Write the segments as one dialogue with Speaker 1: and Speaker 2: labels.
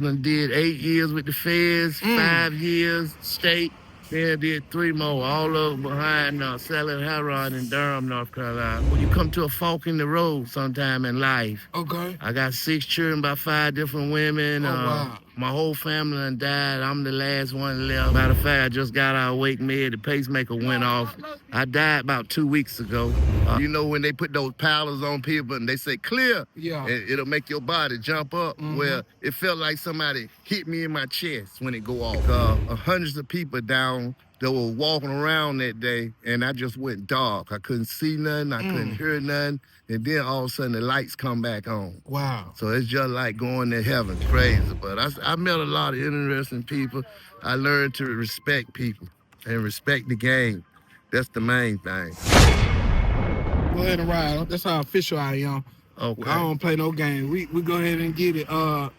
Speaker 1: Done did 8 years with the feds, 5 years state. Then did 3 more, all of them behind selling heroin in Durham, North Carolina. When you come to a fork in the road sometime in life.
Speaker 2: Okay.
Speaker 1: I got 6 children by 5 different women.
Speaker 2: Oh, wow.
Speaker 1: My whole family done died. I'm the last one left. Matter of fact, I just got out of wake med. The pacemaker went off. I died about 2 weeks ago. You know when they put those powders on people and they say clear,
Speaker 2: Yeah.
Speaker 1: it'll make your body jump up. Well, it felt like somebody hit me in my chest when it go off. Hundreds of people down that were walking around that day, and I just went dark. I couldn't see nothing. I couldn't hear nothing. And then all of a sudden the lights come back on.
Speaker 2: Wow.
Speaker 1: So it's just like going to heaven, crazy. But I met a lot of interesting people. I learned to respect people and respect the game. That's the main thing.
Speaker 2: Go ahead and ride. That's how official I am.
Speaker 1: Okay.
Speaker 2: I don't play no game. We go ahead and get it. I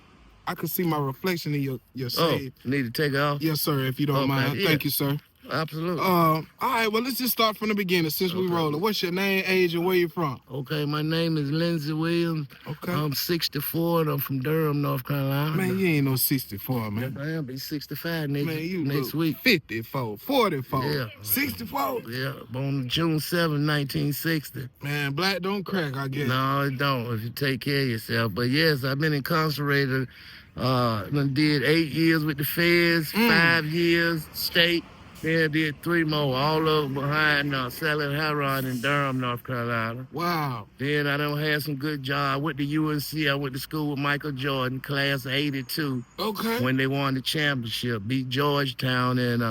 Speaker 2: could see my reflection in your shade.
Speaker 1: Oh, need to take it off?
Speaker 2: Yes, sir, if you don't mind.
Speaker 1: Yeah.
Speaker 2: Thank you, sir.
Speaker 1: Absolutely.
Speaker 2: All right, well, let's just start from the beginning since we rolling. What's your name, age, and where you from?
Speaker 1: Okay, my name is Lindsey Williams.
Speaker 2: Okay.
Speaker 1: I'm 64 and I'm from Durham, North Carolina.
Speaker 2: Man, you ain't no 64, man.
Speaker 1: I am. Be 65 next,
Speaker 2: Man, you
Speaker 1: next
Speaker 2: look
Speaker 1: week.
Speaker 2: 54, 44,
Speaker 1: Yeah.
Speaker 2: 64.
Speaker 1: Yeah, born June 7, 1960.
Speaker 2: Man, black don't crack, I guess.
Speaker 1: No, it don't if you take care of yourself. But yes, I've been incarcerated. Done did 8 years with the feds, 5 years state. Then did 3 more, all of them behind selling heroin in Durham, North Carolina.
Speaker 2: Wow.
Speaker 1: Then I done had some good job. I went to UNC. I went to school with Michael Jordan, class of 82.
Speaker 2: Okay.
Speaker 1: When they won the championship, beat Georgetown. And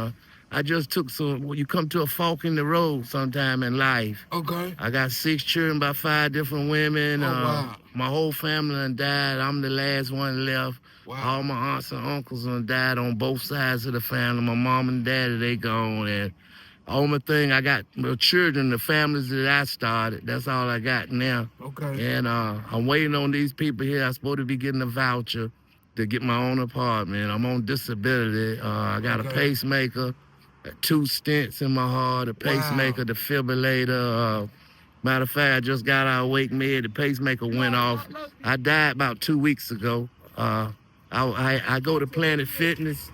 Speaker 1: I just took some, when you come to a fork in the road sometime in life.
Speaker 2: Okay.
Speaker 1: I got 6 children by 5 different women.
Speaker 2: Oh, wow.
Speaker 1: My whole family done died. I'm the last one left.
Speaker 2: Wow.
Speaker 1: All my aunts and uncles done died on both sides of the family. My mom and daddy, they gone. And only thing I got, the children, the families that I started, that's all I got now.
Speaker 2: Okay.
Speaker 1: And I'm waiting on these people here. I'm supposed to be getting a voucher to get my own apartment. I'm on disability. I got a pacemaker, 2 stents in my heart, a pacemaker, defibrillator. Matter of fact, I just got out of wake med. The pacemaker went off. I died about 2 weeks ago. I go to Planet Fitness.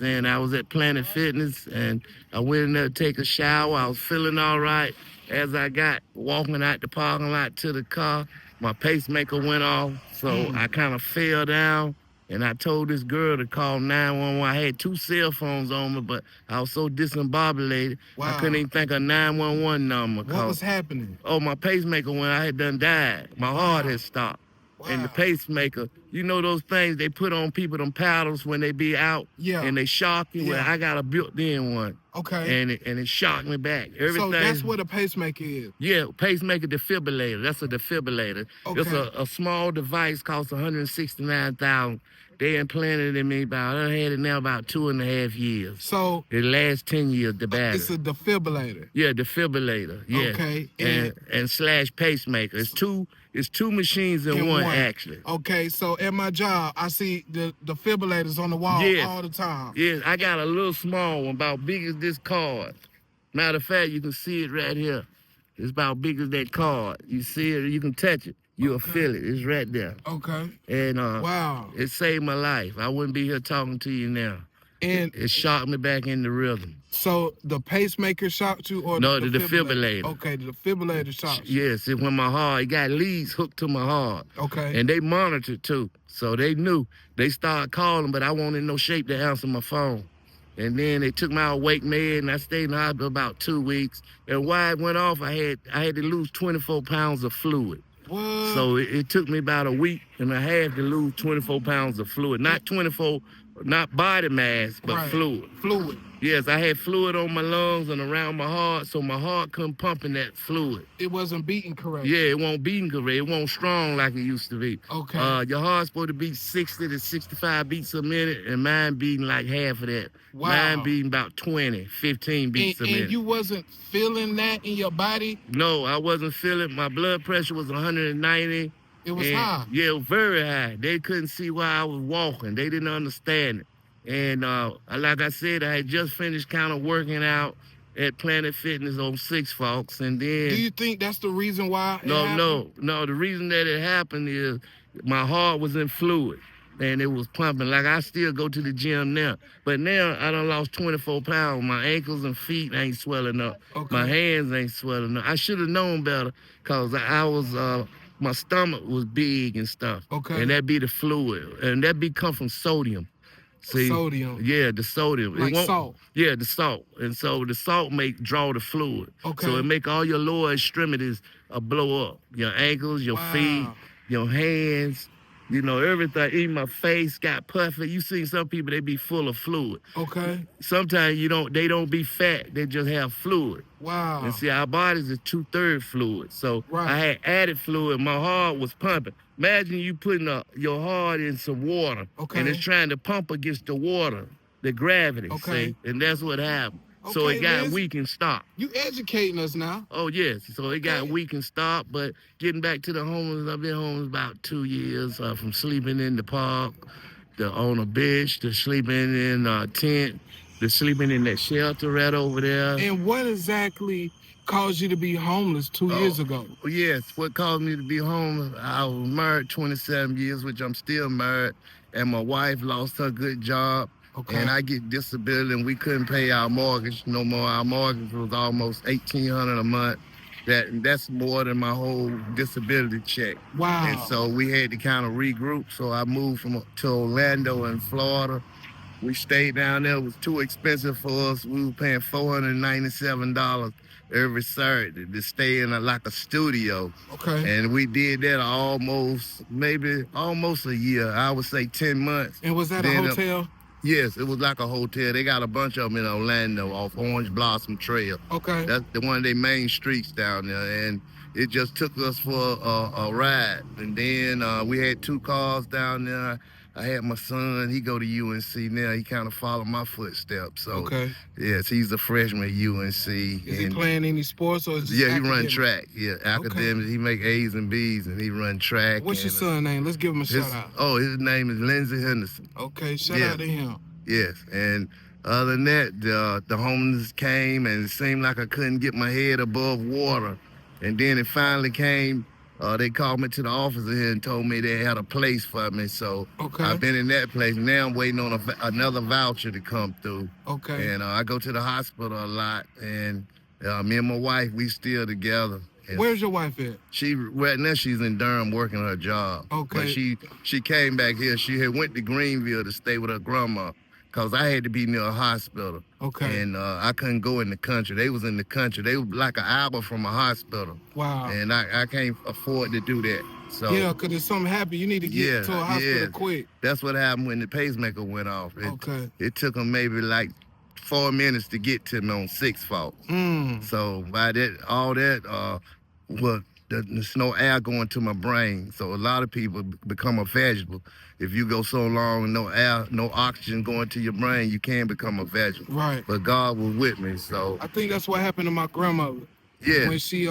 Speaker 1: And I was at Planet Fitness, and I went in there to take a shower. I was feeling all right. As I got walking out the parking lot to the car, my pacemaker went off, so I kind of fell down, and I told this girl to call 911. I had 2 cell phones on me, but I was so discombobulated, I couldn't even think of 911 number.
Speaker 2: What was happening?
Speaker 1: Oh, my pacemaker when I had done died. My heart had stopped.
Speaker 2: Wow.
Speaker 1: And the pacemaker, you know those things they put on people, them paddles when they be out, and they shock you? Well, I got a built-in one.
Speaker 2: Okay.
Speaker 1: And it shocked me back. Everything.
Speaker 2: So that's what a pacemaker is?
Speaker 1: Yeah, pacemaker defibrillator. That's a defibrillator.
Speaker 2: Okay.
Speaker 1: It's a small device, costs $169,000. They implanted it in me about, I had it now about 2.5 years.
Speaker 2: So
Speaker 1: it lasts 10 years, the battery.
Speaker 2: It's a defibrillator.
Speaker 1: Yeah, defibrillator. Yeah.
Speaker 2: Okay.
Speaker 1: And slash pacemaker. It's two machines in one, actually.
Speaker 2: Okay, so at my job, I see the defibrillators on the wall all the time.
Speaker 1: Yeah, I got a little small one, about big as this card. Matter of fact, you can see it right here. It's about big as that card. You see it, you can touch it. You'll feel it. It's right there.
Speaker 2: Okay.
Speaker 1: And
Speaker 2: wow.
Speaker 1: It saved my life. I wouldn't be here talking to you now.
Speaker 2: And
Speaker 1: it shocked me back in the rhythm.
Speaker 2: So the pacemaker shocked you, or
Speaker 1: no, the defibrillator?
Speaker 2: Okay, the defibrillator shocked you.
Speaker 1: Yes, it went my heart. It got leads hooked to my heart.
Speaker 2: Okay.
Speaker 1: And they monitored too, so they knew. They started calling, but I wasn't in no shape to answer my phone. And then they took me out wake med, and I stayed in the hospital about 2 weeks. And while it went off, I had to lose 24 pounds of fluid.
Speaker 2: What?
Speaker 1: So it took me about a week and a half to lose 24 pounds of fluid. Not body mass, but fluid.
Speaker 2: Fluid.
Speaker 1: Yes, I had fluid on my lungs and around my heart, so my heart couldn't pump in that fluid.
Speaker 2: It wasn't beating correctly.
Speaker 1: Yeah, it won't beating correct. It won't strong like it used to be.
Speaker 2: Okay.
Speaker 1: Your heart's supposed to beat 60 to 65 beats a minute, and mine beating like half of that.
Speaker 2: Wow.
Speaker 1: Mine beating about 20, 15 beats a minute.
Speaker 2: And you wasn't feeling that in your body?
Speaker 1: No, I wasn't feeling. My blood pressure was 190.
Speaker 2: It was high?
Speaker 1: Yeah, very high. They couldn't see why I was walking. They didn't understand it. And like I said, I had just finished kind of working out at Planet Fitness on Six Forks, and then...
Speaker 2: Do you think that's the reason why it happened?
Speaker 1: No. The reason that it happened is My heart was in fluid and it was pumping. Like I still go to the gym now. But now I done lost 24 pounds. My ankles and feet ain't swelling up.
Speaker 2: Okay.
Speaker 1: My hands ain't swelling up. I should have known better because I was, my stomach was big and stuff.
Speaker 2: Okay.
Speaker 1: And that be the fluid. And that be come from sodium. See,
Speaker 2: sodium.
Speaker 1: Yeah, the sodium.
Speaker 2: Like salt.
Speaker 1: Yeah, the salt. And so the salt draw the fluid.
Speaker 2: Okay.
Speaker 1: So it make all your lower extremities blow up. Your ankles, your feet, your hands, you know, everything. Even my face got puffy. You see some people, they be full of fluid.
Speaker 2: Okay.
Speaker 1: Sometimes they don't be fat. They just have fluid.
Speaker 2: Wow.
Speaker 1: And see, our bodies is 2/3 fluid. So I had added fluid. My heart was pumping. Imagine you putting your heart in some water.
Speaker 2: Okay.
Speaker 1: And it's trying to pump against the water, the gravity,
Speaker 2: okay.
Speaker 1: see? And that's what happened.
Speaker 2: Okay,
Speaker 1: so it got
Speaker 2: Liz,
Speaker 1: weak and stopped.
Speaker 2: You educating us now.
Speaker 1: Oh, yes. So it got weak and stopped. But getting back to the homeless, I've been homeless about 2 years, from sleeping in the park, on a bench, to sleeping in a tent, to sleeping in that shelter right over there.
Speaker 2: And what exactly caused you to be homeless 2 years ago?
Speaker 1: Yes, what caused me to be homeless, I was married 27 years, which I'm still married, and my wife lost her good job. Okay. And I get disability, and we couldn't pay our mortgage no more. Our mortgage was almost $1,800 a month. That's more than my whole disability check.
Speaker 2: Wow.
Speaker 1: And so we had to kind of regroup. So I moved to Orlando in Florida. We stayed down there. It was too expensive for us. We were paying $497 every Saturday to stay in like a studio.
Speaker 2: Okay.
Speaker 1: And we did that almost a year. I would say 10 months.
Speaker 2: And was that a hotel?
Speaker 1: Yes, it was like a hotel. They got a bunch of them in Orlando off Orange Blossom Trail.
Speaker 2: Okay.
Speaker 1: That's one of their main streets down there. And it just took us for a ride. And then we had 2 cars down there. I had my son, he go to UNC now. He kind of followed my footsteps. So,
Speaker 2: okay.
Speaker 1: Yes, he's a freshman at UNC.
Speaker 2: Is he playing any sports or is
Speaker 1: he run track. Yeah, academics.
Speaker 2: Okay.
Speaker 1: He make A's and B's and he run track.
Speaker 2: What's your son's name? Let's give him a shout out.
Speaker 1: Oh, his name is Lindsey Henderson.
Speaker 2: Okay, shout out to him.
Speaker 1: Yes, and other than that, the homeless came and it seemed like I couldn't get my head above water. And then it finally came. They called me to the office here and told me they had a place for me. So I've been in that place. Now I'm waiting on another voucher to come through.
Speaker 2: Okay.
Speaker 1: And I go to the hospital a lot. And me and my wife, we still together. And
Speaker 2: where's your wife at?
Speaker 1: Right now she's in Durham working her job.
Speaker 2: Okay.
Speaker 1: But she came back here. She had went to Greenville to stay with her grandma. Because I had to be near a hospital.
Speaker 2: Okay.
Speaker 1: And I couldn't go in the country. They was in the country. They was like an hour from a hospital.
Speaker 2: Wow.
Speaker 1: And I can't afford to do that. So
Speaker 2: yeah, because if something happened, you need to get to a hospital quick.
Speaker 1: That's what happened when the pacemaker went off. It took them maybe like 4 minutes to get to me on 6 fault. So by that, all that, there's no air going to my brain. So a lot of people become a vegetable. If you go so long, no air, no oxygen going to your brain, you can become a vegetable.
Speaker 2: Right.
Speaker 1: But God was with me, so.
Speaker 2: I think that's what happened to my grandmother.
Speaker 1: Yeah.
Speaker 2: When she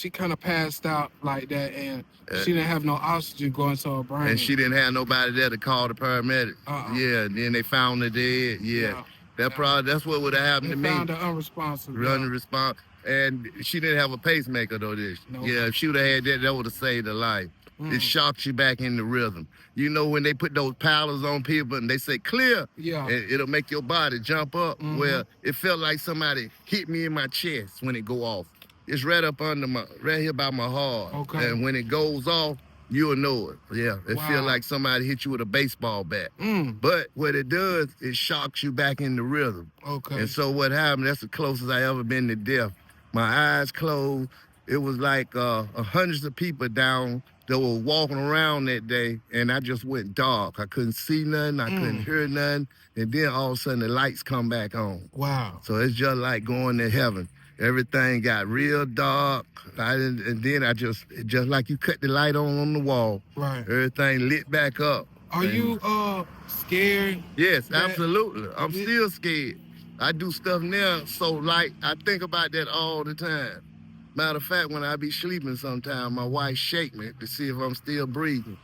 Speaker 2: kind of passed out like that, and she didn't have no oxygen going to her brain.
Speaker 1: And she didn't have nobody there to call the paramedic. Yeah, and then they found her dead. Yeah. That's what would have happened to me.
Speaker 2: They found her unresponsive.
Speaker 1: Unresponsive. And she didn't have a pacemaker though, Yeah, if she would have had that would have saved her life. It shocks you back into rhythm. You know when they put those powders on people and they say clear, it'll make your body jump up. Well, it felt like somebody hit me in my chest when it go off. It's right up under right here by my heart.
Speaker 2: Okay.
Speaker 1: And when it goes off, you'll know it. Yeah, it feel like somebody hit you with a baseball bat. But what it does, it shocks you back into rhythm.
Speaker 2: Okay.
Speaker 1: And so what happened, that's the closest I ever been to death. My eyes closed. It was like hundreds of people down that were walking around that day, and I just went dark. I couldn't see nothing. I couldn't hear nothing. And then all of a sudden, the lights come back on.
Speaker 2: Wow.
Speaker 1: So it's just like going to heaven. Everything got real dark. And then just like you cut the light on the wall.
Speaker 2: Right.
Speaker 1: Everything lit back up.
Speaker 2: Are you scared?
Speaker 1: Yes, absolutely. I'm still scared. I do stuff now, so like I think about that all the time. Matter of fact, when I be sleeping sometime, my wife shake me to see if I'm still breathing.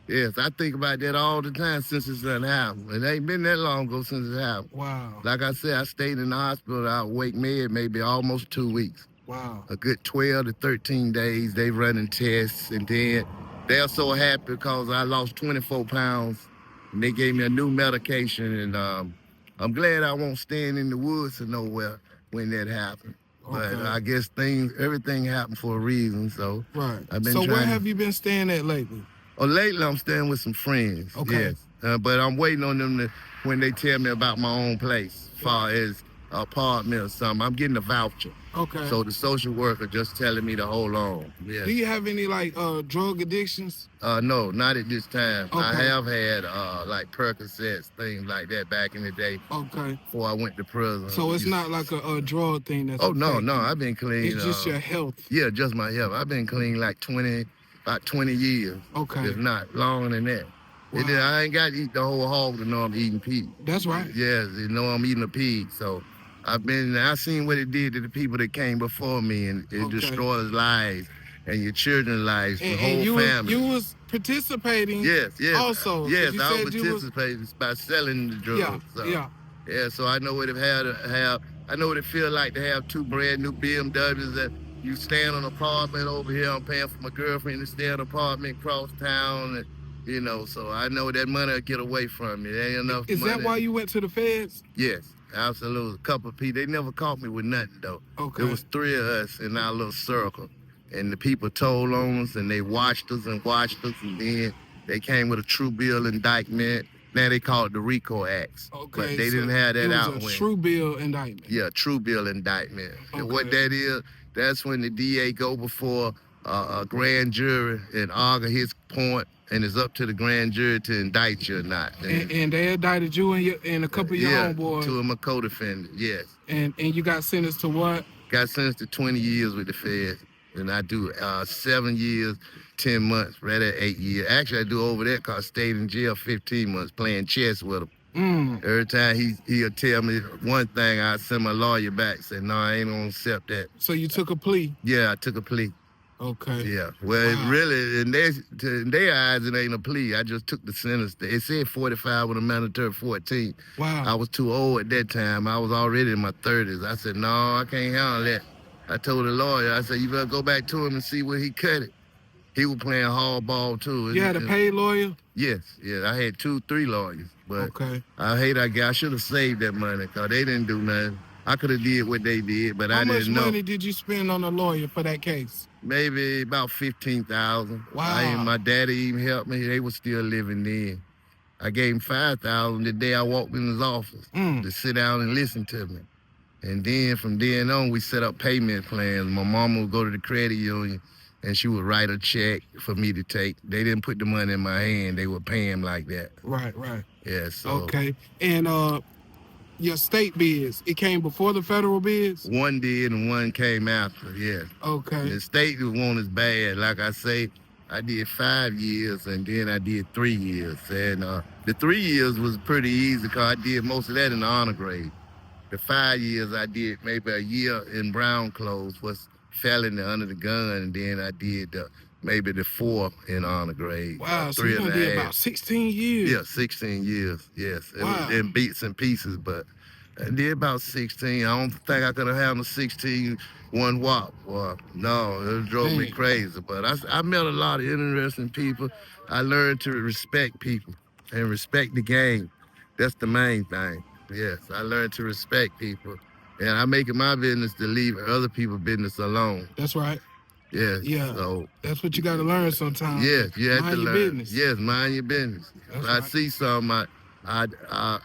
Speaker 1: Yes, I think about that all the time since it's done happened. It ain't been that long ago since it happened.
Speaker 2: Wow.
Speaker 1: Like I said, I stayed in the hospital, I wake med maybe almost 2 weeks.
Speaker 2: Wow.
Speaker 1: A good 12 to 13 days, they running tests, and then they're so happy because I lost 24 pounds and they gave me a new medication. And I'm glad I won't stand in the woods or nowhere when that happened. But
Speaker 2: Okay.
Speaker 1: I guess everything happened for a reason. So
Speaker 2: Right.
Speaker 1: I've been
Speaker 2: So where
Speaker 1: trying.
Speaker 2: have you been staying at lately?
Speaker 1: Oh, lately I'm staying with some friends.
Speaker 2: Okay.
Speaker 1: Yes. But I'm waiting on them to when they tell me about my own place, as far as apartment or something. I'm getting a voucher.
Speaker 2: Okay.
Speaker 1: So the social worker just telling me to hold on. Yeah.
Speaker 2: Do you have any like drug addictions?
Speaker 1: No, not at this time.
Speaker 2: Okay.
Speaker 1: I have had like Percocets, things like that back in the day.
Speaker 2: Okay.
Speaker 1: Before I went to prison.
Speaker 2: So it's not like a drug thing that's
Speaker 1: Oh no,
Speaker 2: affecting you.
Speaker 1: I've been clean.
Speaker 2: It's just your health.
Speaker 1: Yeah, just my health. I've been clean like about 20 years.
Speaker 2: Okay.
Speaker 1: If not longer than that.
Speaker 2: Wow.
Speaker 1: I ain't got to eat the whole hog to know I'm eating pig.
Speaker 2: That's right.
Speaker 1: Yes, you know I'm eating a pig. So I seen what it did to the people that came before me, and it destroys lives and your children's lives, the whole family.
Speaker 2: You was participating.
Speaker 1: Yes.
Speaker 2: Also.
Speaker 1: Yes, I was participating by selling the drugs. Yeah, so I know what it I know what it feel like to have two brand new BMWs that you stand on an apartment over here. I'm paying for my girlfriend to stay in an apartment across town, and so I know that money will get away from me. There ain't enough money.
Speaker 2: Is that why you went to the feds?
Speaker 1: Yes, absolutely. A couple of people. They never caught me with nothing though.
Speaker 2: Okay.
Speaker 1: There was 3 of us in our little circle, and the people told on us, and they watched us, and then they came with a true bill indictment. Now they call it the RICO Acts.
Speaker 2: Okay.
Speaker 1: But they didn't have that out.
Speaker 2: It was a true bill indictment.
Speaker 1: Yeah, true bill indictment.
Speaker 2: Okay.
Speaker 1: And what that is, that's when the DA go before a grand jury and argue his point, and it's up to the grand jury to indict you or not.
Speaker 2: And they indicted you and a couple of your homeboys.
Speaker 1: 2 of my co-defendants, yes.
Speaker 2: And you got sentenced to what?
Speaker 1: Got sentenced to 20 years with the feds. And I do 7 years, 10 months, right at 8 years. Actually, I do over there because I stayed in jail 15 months playing chess with him. Every time he'll tell me one thing, I send my lawyer back, say, no, I ain't gonna accept that.
Speaker 2: So you took a plea?
Speaker 1: Yeah, I took a plea.
Speaker 2: Okay.
Speaker 1: Yeah. Well, really, in their eyes, it ain't a plea. I just took the sentence. It said 45 with a mandatory 14.
Speaker 2: Wow.
Speaker 1: I was too old at that time. I was already in my 30s. I said, no, I can't handle that. I told the lawyer, I said, you better go back to him and see where he cut it. He was playing hardball too.
Speaker 2: You had a paid lawyer?
Speaker 1: Yes. I had 2, 3 lawyers. But
Speaker 2: okay.
Speaker 1: I should have saved that money because they didn't do nothing. I could have did what they did, but I didn't know.
Speaker 2: How much money did you spend on a lawyer for that case?
Speaker 1: Maybe about $15,000.
Speaker 2: Wow.
Speaker 1: My daddy even helped me. They were still living then. I gave him $5,000 the day I walked in his office to sit down and listen to me. And then from then on, we set up payment plans. My mama would go to the credit union and she would write a check for me to take. They didn't put the money in my hand. They would pay him like that.
Speaker 2: Right.
Speaker 1: Yeah, so.
Speaker 2: Okay. And your state bids, it came before the federal bids?
Speaker 1: One did and one came after, yeah.
Speaker 2: Okay.
Speaker 1: The state one is bad. Like I say, I did 5 years and then I did 3 years. And the 3 years was pretty easy because I did most of that in the honor grade. The 5 years I did maybe a year in brown clothes, felony under the gun, and then I did maybe the 4 in honor grade.
Speaker 2: Wow, so you did about 16 years.
Speaker 1: Yeah, 16 years, yes.
Speaker 2: Wow.
Speaker 1: It was in bits and pieces, but I did about 16. I don't think I could have handled 16 one whop. Well, no, it drove me crazy. But I met a lot of interesting people. I learned to respect people and respect the game. That's the main thing. Yes, I learned to respect people. And I make it my business to leave other people's business alone.
Speaker 2: That's right.
Speaker 1: Yeah.
Speaker 2: So that's what you got to learn sometimes.
Speaker 1: Yes, you have to learn.
Speaker 2: Mind your business.
Speaker 1: Yes, mind your business. If I see something, I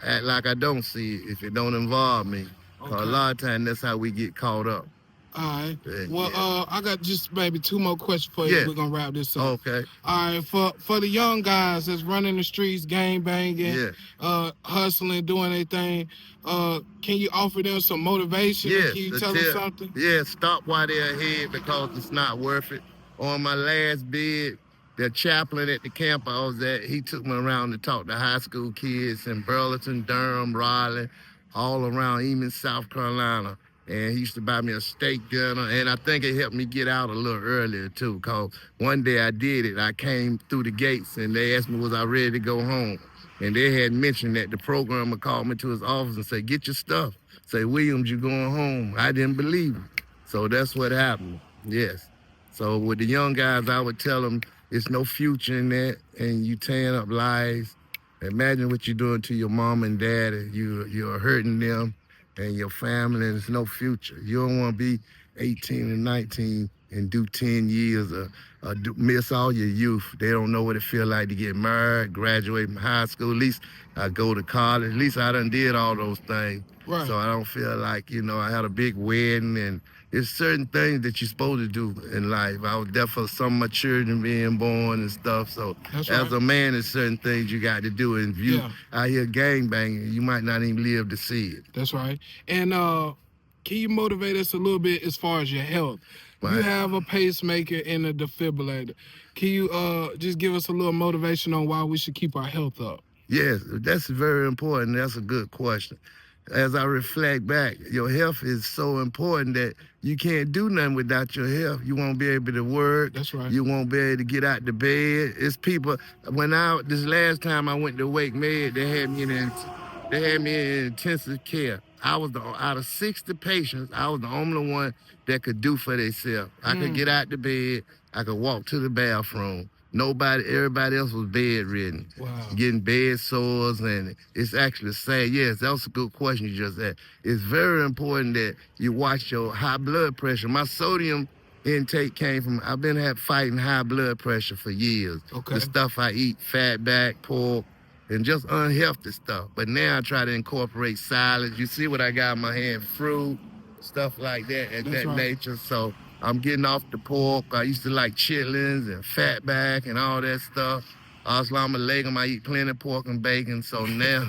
Speaker 1: act like I don't see it if it don't involve me. Okay. A lot of times that's how we get caught up.
Speaker 2: All right. Well, I got just maybe 2 more questions for you.
Speaker 1: Yeah.
Speaker 2: We're gonna wrap this up.
Speaker 1: Okay.
Speaker 2: All right. For the young guys that's running the streets, gang banging, hustling, doing their thing, can you offer them some motivation?
Speaker 1: Yes.
Speaker 2: Can you tell them something?
Speaker 1: Yeah. Stop while they're ahead because it's not worth it. On my last bid, the chaplain at the camp I was at, he took me around to talk to high school kids in Burlington, Durham, Raleigh, all around, even South Carolina. And he used to buy me a steak dinner, and I think it helped me get out a little earlier too, because one day I did it. I came through the gates, and they asked me, was I ready to go home? And they had mentioned that the programmer called me to his office and said, get your stuff. Say, Williams, you going home. I didn't believe it. So that's what happened, yes. So with the young guys, I would tell them, it's no future in that, and you tearing up lives. Imagine what you're doing to your mom and dad, and you're hurting them and your family, and there's no future. You don't want to be 18 and 19 and do 10 years or miss all your youth. They don't know what it feel like to get married, graduate from high school. At least I go to college. At least I done did all those things.
Speaker 2: Right.
Speaker 1: So I don't feel like, I had a big wedding, and there's certain things that you're supposed to do in life. I was there for some of my children being born and stuff. So
Speaker 2: That's
Speaker 1: as
Speaker 2: right.
Speaker 1: a man, there's certain things you got to do. And if you out here gangbanging, you might not even live to see it.
Speaker 2: That's right. And can you motivate us a little bit as far as your health? Right. You have a pacemaker and a defibrillator. Can you just give us a little motivation on why we should keep our health up?
Speaker 1: Yes, that's very important. That's a good question. As I reflect back, your health is so important that you can't do nothing without your health. You won't be able to work.
Speaker 2: That's right.
Speaker 1: You won't be able to get out the bed. It's people, this last time I went to Wake Med, they had me in intensive care. I was out of 60 patients, I was the only one that could do for themselves. I could get out the bed, I could walk to the bathroom. Everybody else was bedridden, getting bed sores, and it's actually sad. Yes, that was a good question you just asked. It's very important that you watch your high blood pressure. My sodium intake came from, I've been fighting high blood pressure for years. Okay. The stuff I eat, fat back, pork, and just unhealthy stuff. But now I try to incorporate salads. You see what I got in my hand, fruit, stuff like that, nature. So I'm getting off the pork. I used to like chitlins and fatback and all that stuff. I'm a legume. I eat plenty of pork and bacon. So now,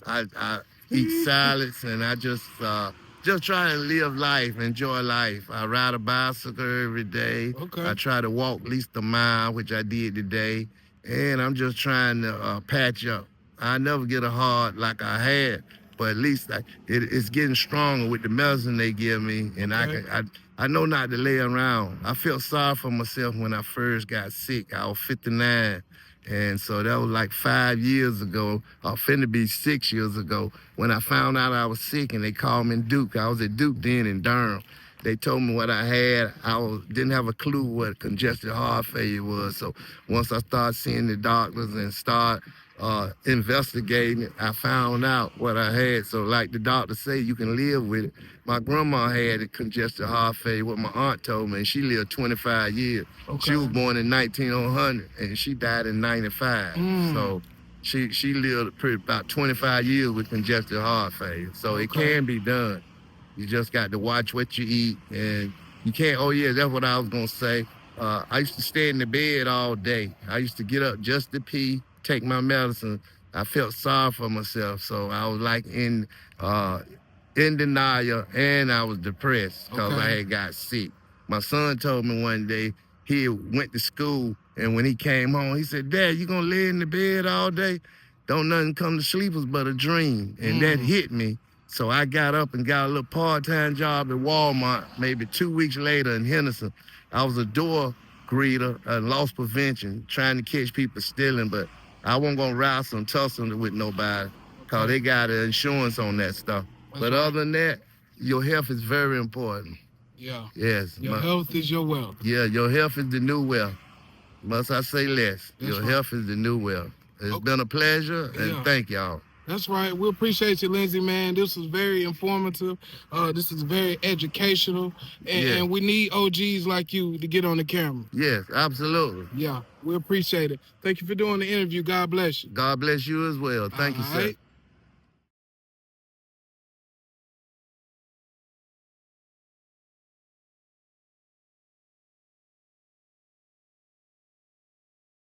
Speaker 1: I eat salads, and I just try to live life, enjoy life. I ride a bicycle every day. Okay. I try to walk at least a mile, which I did today. And I'm just trying to patch up. I never get a heart like I had, but at least it's getting stronger with the medicine they give me, and I know not to lay around. I felt sorry for myself when I first got sick. I was 59, and so that was like 5 years ago, or finna be 6 years ago, when I found out I was sick, and they called me Duke. I was at Duke then in Durham. They told me what I had. Didn't have a clue what congestive heart failure was. So once I started seeing the doctors and start investigating, I found out what I had. So like the doctor say, you can live with it. My grandma had a congestive heart failure, what my aunt told me, and she lived 25 years. Okay. She was born in 1900, and she died in 95. So she lived about 25 years with congestive heart failure. So it can be done. You just got to watch what you eat, and you can't, that's what I was gonna say. I used to stay in the bed all day. I used to get up just to pee, take my medicine. I felt sorry for myself, so I was like in denial, and I was depressed because I had got sick. My son told me one day, he went to school, and when he came home, he said, "Dad, you gonna lay in the bed all day? Don't nothing come to sleepers but a dream." And that hit me. So I got up and got a little part-time job at Walmart maybe 2 weeks later in Henderson. I was a door greeter, loss prevention, trying to catch people stealing, but I wasn't gonna wrestle and tussle with nobody because they got insurance on that stuff. But other than that, your health is very important.
Speaker 2: Yeah.
Speaker 1: Yes.
Speaker 2: Your health is your wealth.
Speaker 1: Yeah, your health is the new wealth. Must I say less? Your health is the new wealth. It's been a pleasure, and thank y'all.
Speaker 2: That's right. We appreciate you, Lindsey, man. This was very informative. This is very educational. And we need OGs like you to get on the camera.
Speaker 1: Yes, absolutely.
Speaker 2: Yeah, we appreciate it. Thank you for doing the interview. God bless you.
Speaker 1: God bless you as well. Thank you, sir.